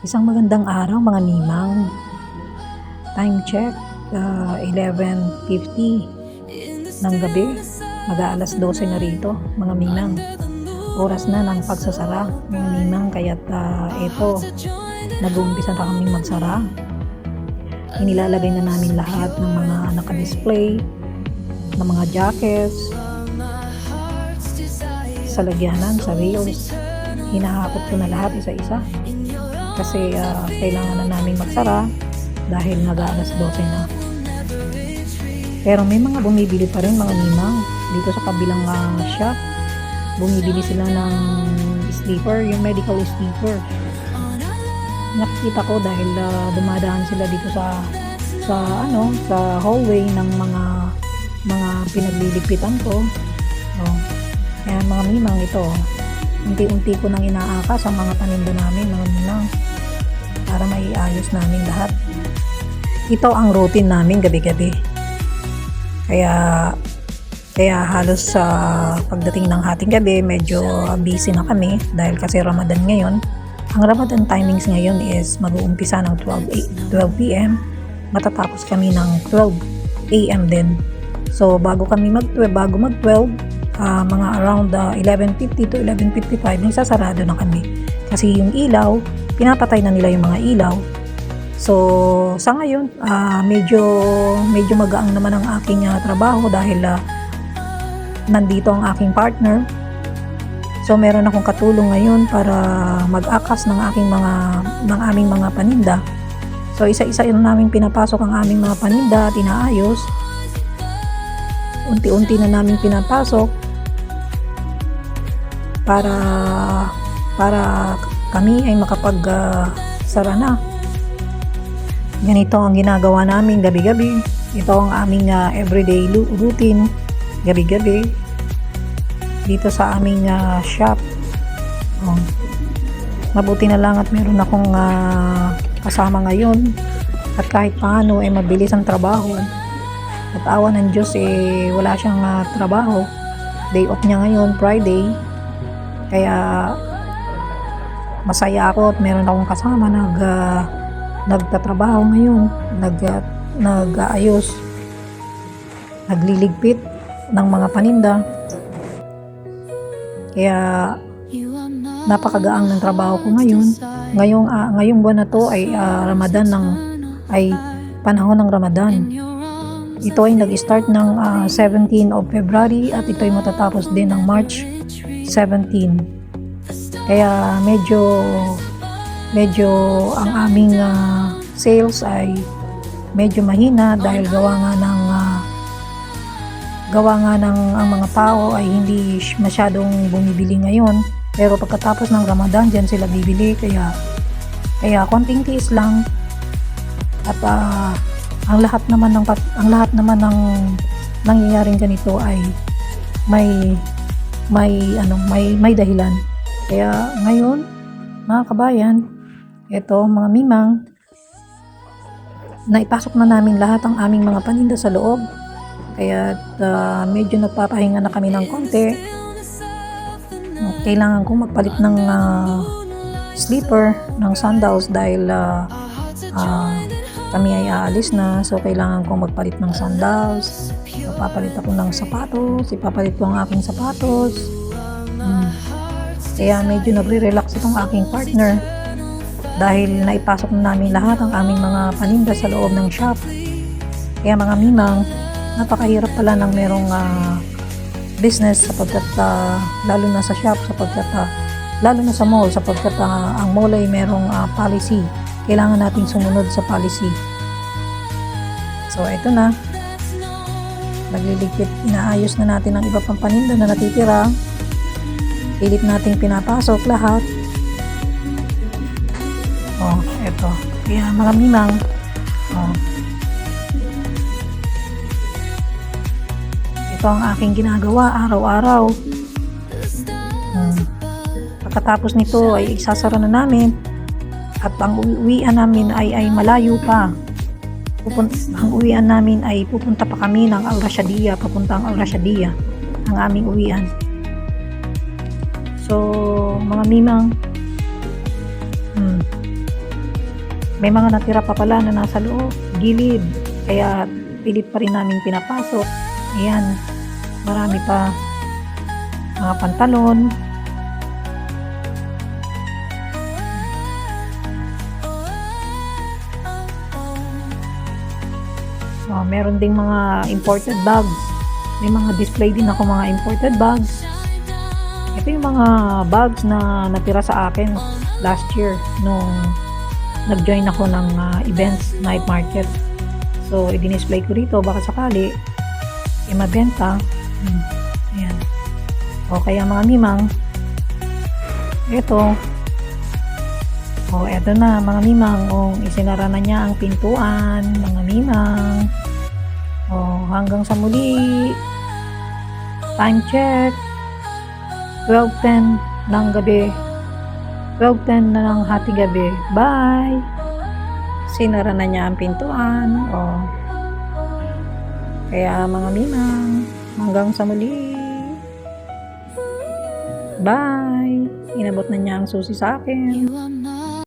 Isang magandang araw mga nimang. Time check, 11:50 ng gabi. Mag-aalas 12 na rito mga ninang. Oras na ng pagsasara mga ninang, kaya't eto, nag-uumpisa na kaming magsara. Inilalagay na namin lahat ng mga naka-display, ng mga jackets, sa lagyanan, sa reels. Hinahakot ko na lahat isa-isa kasi kailangan na namin magsara dahil nag-aalas 12 na. Pero may mga bumibili pa rin mga ninang dito sa kabilang shop. Bumibili sila ng sleeper, yung medical sleeper. Nakikita ko dahil dumadaan sila dito sa hallway ng mga pinaglilipitan ko. Kaya mga ninang, ito unti-unti ko nang inaakas ang mga paninda namin mga ninang para maiayos namin lahat. Ito ang routine namin gabi-gabi. Kaya halos sa pagdating ng hating gabi, medyo busy na kami dahil kasi Ramadan ngayon. Ang Ramadan timings ngayon is mag-uumpisa ng 12 p.m. Matatapos kami ng 12 a.m. din. So bago mag-12, mga around 11:50 to 11:55 nagsasarado na kami. Kasi yung ilaw, pinapatay na nila yung mga ilaw. So sa ngayon, medyo magaang naman ang aking trabaho dahil nandito ang aking partner. So meron akong katulong ngayon para mag-akas ng aming mga paninda. So isa-isa yun namin pinapasok ang aming mga paninda at inaayos. Unti-unti na namin pinapasok para kami ay makapag-sara na. Ganito ang ginagawa namin gabi-gabi. Ito ang aming everyday routine gabi-gabi dito sa aming shop. Mabuti na lang at meron akong kasama ngayon at kahit paano ay mabilis ang trabaho. At awa ng Diyos wala siyang trabaho. Day off niya ngayon, Friday. Kaya masaya ako at meron akong kasama nagtatrabaho ngayon, nag-aayos, nagliligpit ng mga paninda. Kaya napakagaang ng trabaho ko ngayon. Ngayong buwan na to ay panahon ng Ramadan. Ito ay nag-start ng 17 of February at ito ay matatapos din ng March 17. Kaya medyo ang aming sales ay medyo mahina dahil gawa nga ng ang mga tao ay hindi masyadong bumibili ngayon. Pero pagkatapos ng Ramadan, diyan sila bibili, kaya konting tiis lang. At ang lahat naman ng nangyayaring ganito ay may dahilan. Kaya ngayon, mga kabayan, ito mga mimang, naipasok na namin lahat ang aming mga paninda sa loob. Kaya medyo nagpapahinga na kami ng konti. Kailangan kong magpalit ng sleeper, ng sandals dahil kami ay aalis na. So kailangan kong magpalit ng sandals. Papalit ako ng sapatos, ipapalit ko ang aking sapatos. Kaya medyo nagre-relax itong aking partner dahil naipasok na namin lahat ang aming mga paninda sa loob ng shop. Kaya mga mimang, napakahirap pala ng merong business sapagkat lalo na sa shop, lalo na sa mall, sapagkat ang mall ay merong policy. Kailangan nating sumunod sa policy. So ito na, nagliligpit, inaayos na natin ang iba pang paninda na natitira. Pilit nating pinapasok lahat. Ito. Kaya mga mimang, ito ang aking ginagawa araw-araw. Pagkatapos nito ay isasara na namin at ang uwian namin ay malayo pa. Ang uwian namin ay pupunta pa kami ng Al-Rashadiyah, papuntang Al-Rashadiyah ang aming uwian. So mga mimang, may mga natira pa pala na nasa loob, gilid. Kaya pilit pa rin namin pinapasok. Ayan, marami pa. Mga pantalon. Meron ding mga imported bags. May mga display din ako mga imported bags. Ito yung mga bags na natira sa akin last year nung nag-join ako ng events night market. So, i-display ko rito baka sakali mabenta. Ayan. O kaya mga mimang. Ito. O eto na mga mimang. O isinara na niya ang pintuan. Mga mimang. O hanggang sa muli. Time check. 12:10 ng gabi. 12:10 na ng hating gabi. Bye! Sinara na niya ang pintuan. O. Kaya mga mimang, hanggang sa muli. Bye! Inabot na niya ang susi sa akin.